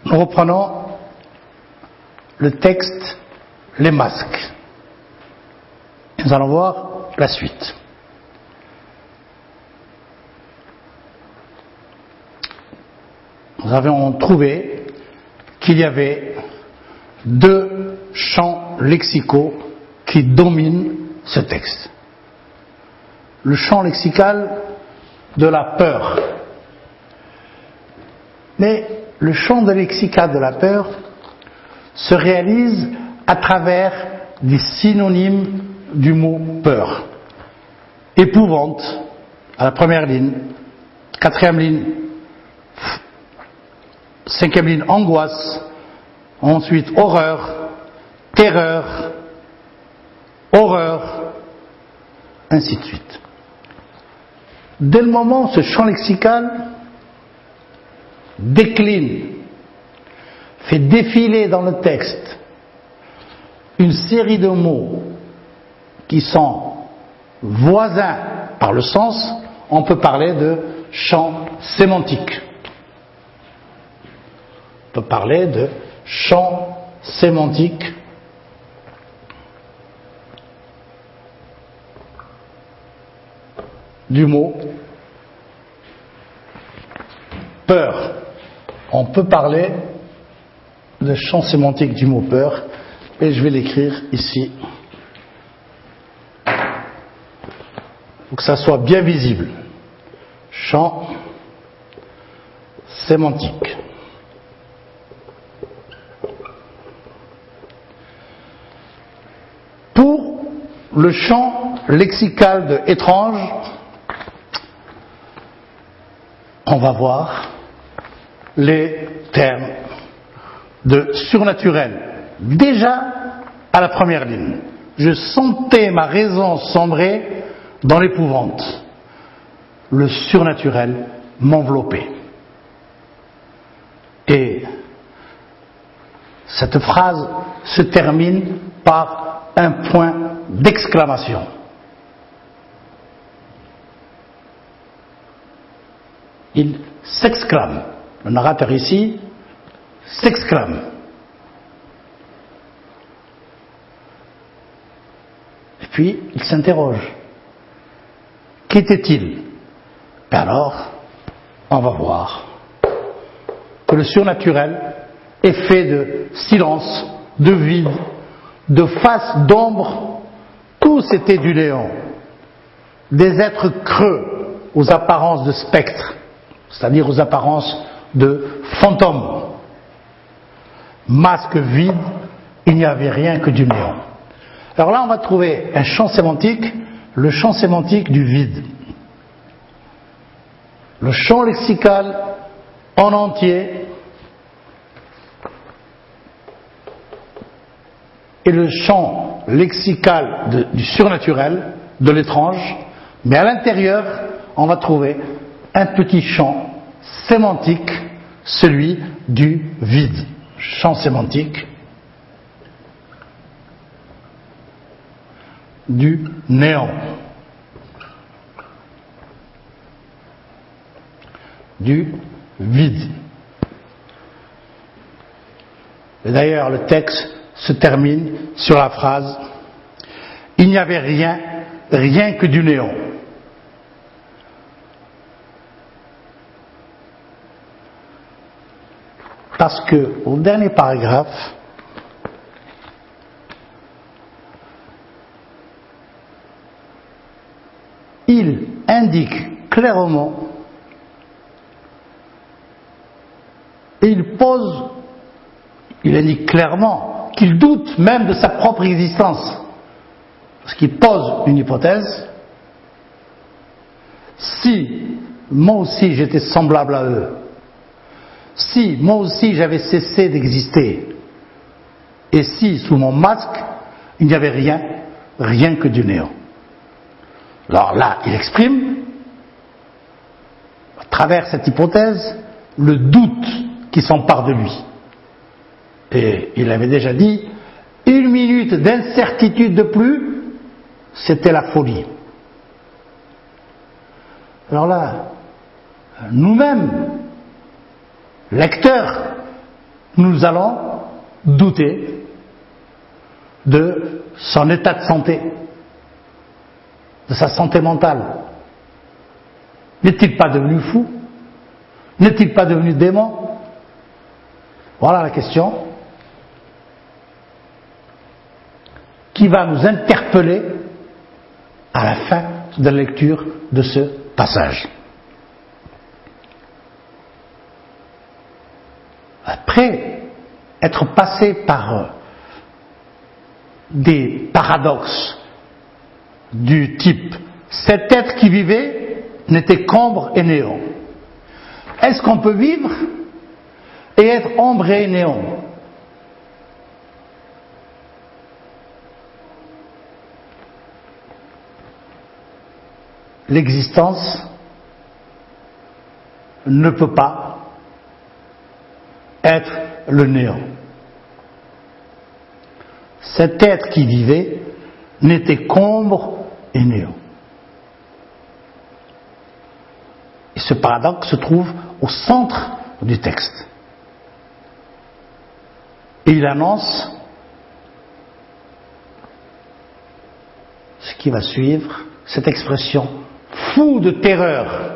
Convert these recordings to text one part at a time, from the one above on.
Nous reprenons le texte, les masques. Nous allons voir la suite. Nous avons trouvé qu'il y avait deux champs lexicaux qui dominent ce texte. Le champ lexical de la peur. Mais le champ lexical de la peur se réalise à travers des synonymes du mot peur. Épouvante, à la première ligne, quatrième ligne, cinquième ligne, angoisse, ensuite horreur, terreur, horreur, ainsi de suite. Dès le moment où ce champ lexical décline, fait défiler dans le texte une série de mots qui sont voisins par le sens, on peut parler de champ sémantique. On peut parler de champ sémantique du mot peur. On peut parler de champ sémantique du mot peur, et je vais l'écrire ici pour que ça soit bien visible. Champ sémantique. Pour le champ lexical de étrange, on va voir les termes de surnaturel. Déjà à la première ligne, je sentais ma raison sombrer dans l'épouvante. Le surnaturel m'enveloppait. Et cette phrase se termine par un point d'exclamation. Il s'exclame. Le narrateur ici s'exclame. Et puis, il s'interroge. Qu'était-il? Et alors, on va voir que le surnaturel est fait de silence, de vide, de face d'ombre. Tout c'était du néant. Des êtres creux aux apparences de spectres, c'est-à-dire aux apparences de fantômes. Masque vide, il n'y avait rien que du néant. Alors là, on va trouver un champ sémantique, le champ sémantique du vide. Le champ lexical en entier et le champ lexical du surnaturel, de l'étrange, mais à l'intérieur, on va trouver un petit champ sémantique, celui du vide. Champ sémantique du néant. Du vide. Et d'ailleurs, le texte se termine sur la phrase « Il n'y avait rien, rien que du néant ». Parce que, au dernier paragraphe, il indique clairement et il indique clairement qu'il doute même de sa propre existence. Parce qu'il pose une hypothèse. Si moi aussi j'étais semblable à eux, si moi aussi j'avais cessé d'exister, et si sous mon masque il n'y avait rien, rien que du néant. Alors là, il exprime, à travers cette hypothèse, le doute qui s'empare de lui. Et il avait déjà dit, une minute d'incertitude de plus, c'était la folie. Alors là, nous-mêmes, lecteurs, nous allons douter de son état de santé, de sa santé mentale. N'est-il pas devenu fou? N'est-il pas devenu démon? Voilà la question qui va nous interpeller à la fin de la lecture de ce passage. Après être passé par des paradoxes du type cet être qui vivait n'était qu'ombre et néant. Est-ce qu'on peut vivre et être ombre et néant? L'existence ne peut pas être le néant. Cet être qui vivait n'était qu'ombre et néant. Et ce paradoxe se trouve au centre du texte. Et il annonce ce qui va suivre, cette expression fou de terreur.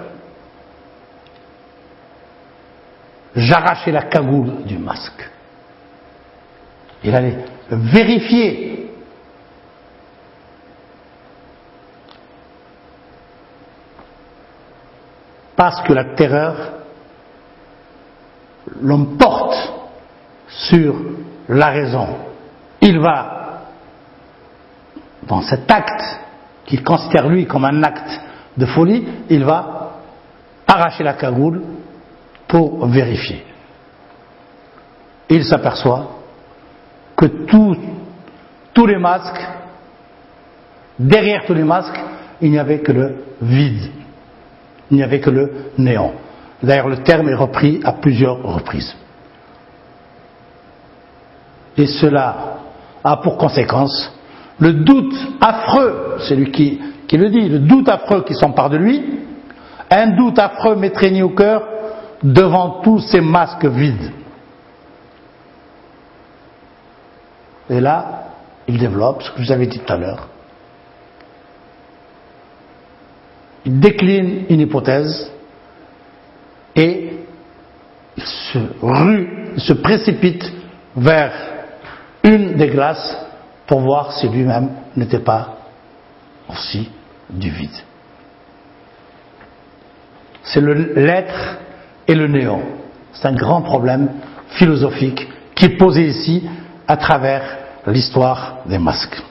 J'arrachai la cagoule du masque. Il allait vérifier parce que la terreur l'emporte sur la raison. Il va, dans cet acte qu'il considère lui comme un acte de folie, il va arracher la cagoule pour vérifier. Et il s'aperçoit que tous les masques, derrière tous les masques, il n'y avait que le vide, il n'y avait que le néant. D'ailleurs, le terme est repris à plusieurs reprises. Et cela a pour conséquence le doute affreux, c'est lui qui le dit, le doute affreux qui s'empare de lui, un doute affreux m'étreignit au cœur devant tous ces masques vides. Et là, il développe ce que je vous avais dit tout à l'heure. Il décline une hypothèse et il se précipite vers une des glaces pour voir si lui-même n'était pas aussi du vide. C'est l'être et le néant. C'est un grand problème philosophique qui est posé ici à travers l'histoire des masques.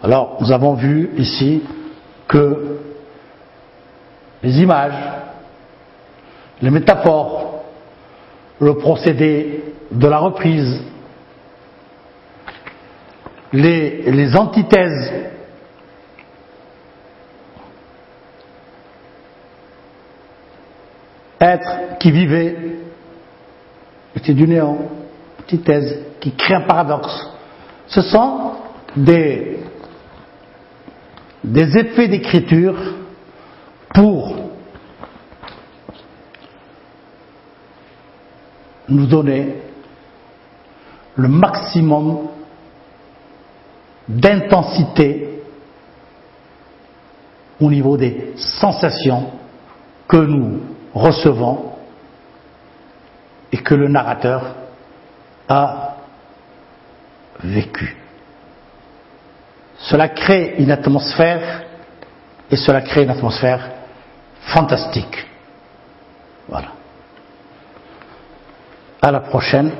Alors, nous avons vu ici que les images, les métaphores, le procédé de la reprise, les antithèses, être qui vivait était du néant, antithèse, qui crée un paradoxe. Ce sont des effets d'écriture pour nous donner le maximum d'intensité au niveau des sensations que nous recevons et que le narrateur a vécu. Cela crée une atmosphère, et cela crée une atmosphère fantastique. Voilà. À la prochaine.